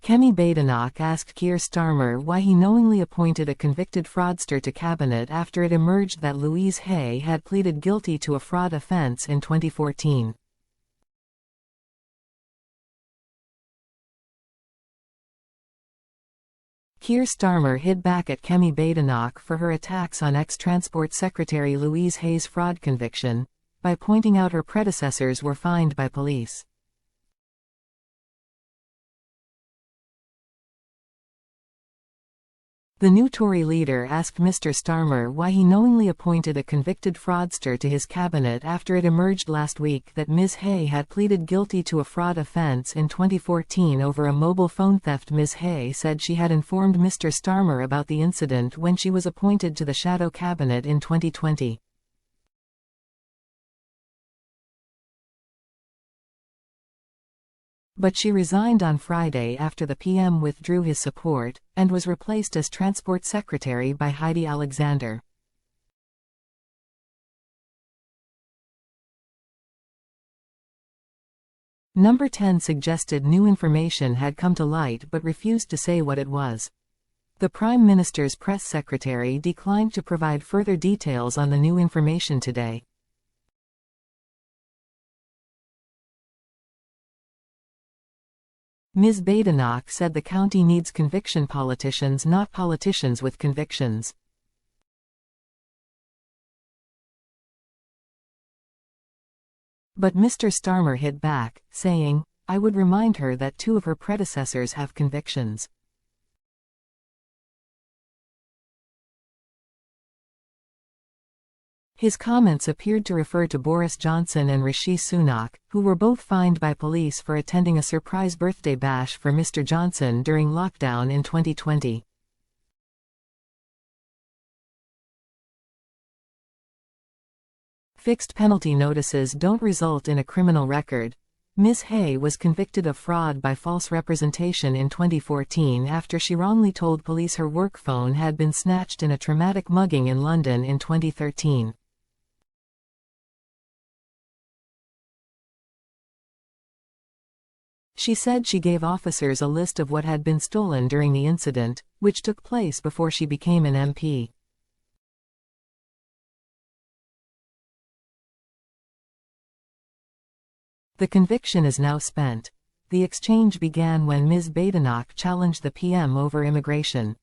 Kemi Badenoch asked Keir Starmer why he knowingly appointed a convicted fraudster to cabinet after it emerged that Louise Hay had pleaded guilty to a fraud offence in 2014. Keir Starmer hit back at Kemi Badenoch for her attacks on ex-Transport Secretary Louise Hay's fraud conviction, by pointing out her predecessors were fined by police. The new Tory leader asked Mr. Starmer why he knowingly appointed a convicted fraudster to his cabinet after it emerged last week that Ms. Hay had pleaded guilty to a fraud offence in 2014 over a mobile phone theft. Ms. Hay said she had informed Mr. Starmer about the incident when she was appointed to the shadow cabinet in 2020. But she resigned on Friday after the PM withdrew his support, and was replaced as Transport Secretary by Heidi Alexander. Number 10 suggested new information had come to light but refused to say what it was. The Prime Minister's press secretary declined to provide further details on the new information today. Ms. Badenoch said the county needs conviction politicians, not politicians with convictions. But Mr. Starmer hit back, saying, "I would remind her that 2 of her predecessors have convictions." His comments appeared to refer to Boris Johnson and Rishi Sunak, who were both fined by police for attending a surprise birthday bash for Mr. Johnson during lockdown in 2020. Fixed penalty notices don't result in a criminal record. Ms. Hay was convicted of fraud by false representation in 2014 after she wrongly told police her work phone had been snatched in a traumatic mugging in London in 2013. She said she gave officers a list of what had been stolen during the incident, which took place before she became an MP. The conviction is now spent. The exchange began when Ms. Badenoch challenged the PM over immigration.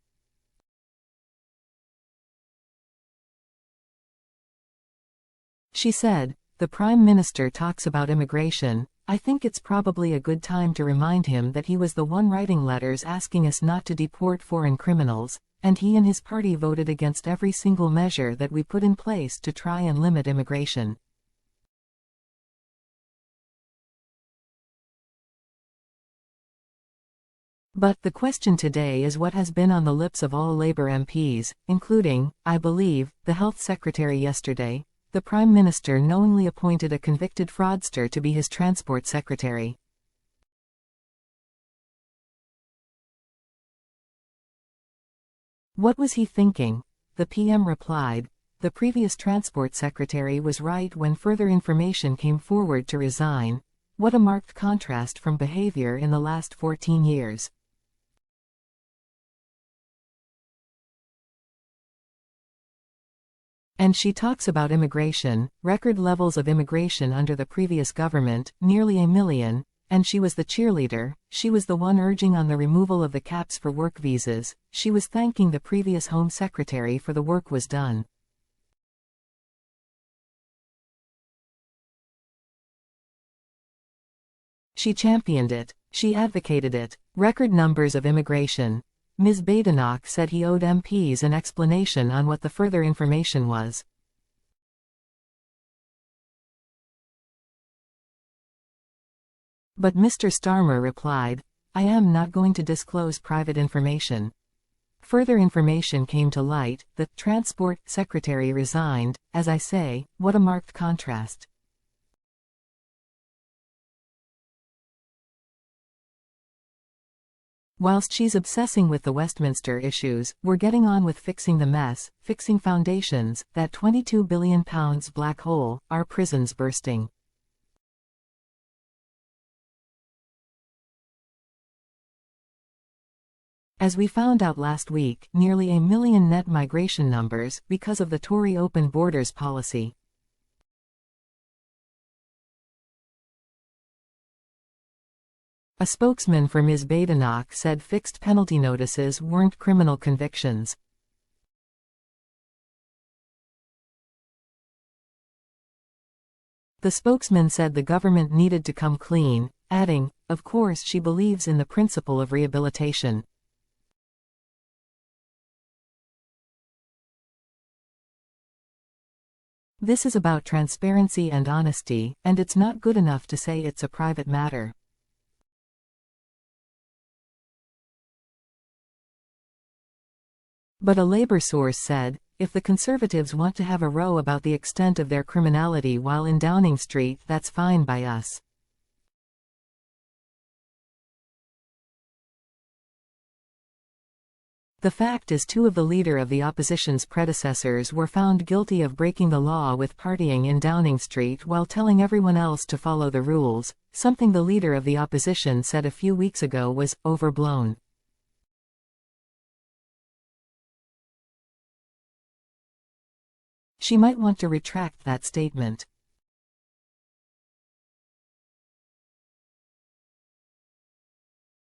She said, "The Prime Minister talks about immigration. I think it's probably a good time to remind him that he was the one writing letters asking us not to deport foreign criminals, and he and his party voted against every single measure that we put in place to try and limit immigration." But the question today is what has been on the lips of all Labour MPs, including, I believe, the Health Secretary yesterday. The Prime Minister knowingly appointed a convicted fraudster to be his Transport Secretary. What was he thinking? The PM replied, "The previous Transport Secretary was right when further information came forward to resign. What a marked contrast from behaviour in the last 14 years. And she talks about immigration, record levels of immigration under the previous government, nearly 1 million, and she was the cheerleader, she was the one urging on the removal of the caps for work visas, she was thanking the previous Home Secretary for the work was done. She championed it, she advocated it, record numbers of immigration." Ms. Badenoch said he owed MPs an explanation on what the further information was. But Mr. Starmer replied, "I am not going to disclose private information." Further information came to light, the Transport Secretary resigned. As I say, what a marked contrast. Whilst she's obsessing with the Westminster issues, we're getting on with fixing the mess, fixing foundations, that £22 billion black hole, our prisons bursting. As we found out last week, nearly 1 million net migration numbers, because of the Tory open borders policy. A spokesman for Ms. Badenoch said fixed penalty notices weren't criminal convictions. The spokesman said the government needed to come clean, adding, "Of course she believes in the principle of rehabilitation." This is about transparency and honesty, and it's not good enough to say it's a private matter. But a Labour source said, if the Conservatives want to have a row about the extent of their criminality while in Downing Street, that's fine by us. The fact is, two of the leader of the opposition's predecessors were found guilty of breaking the law with partying in Downing Street while telling everyone else to follow the rules, something the leader of the opposition said a few weeks ago was overblown. She might want to retract that statement.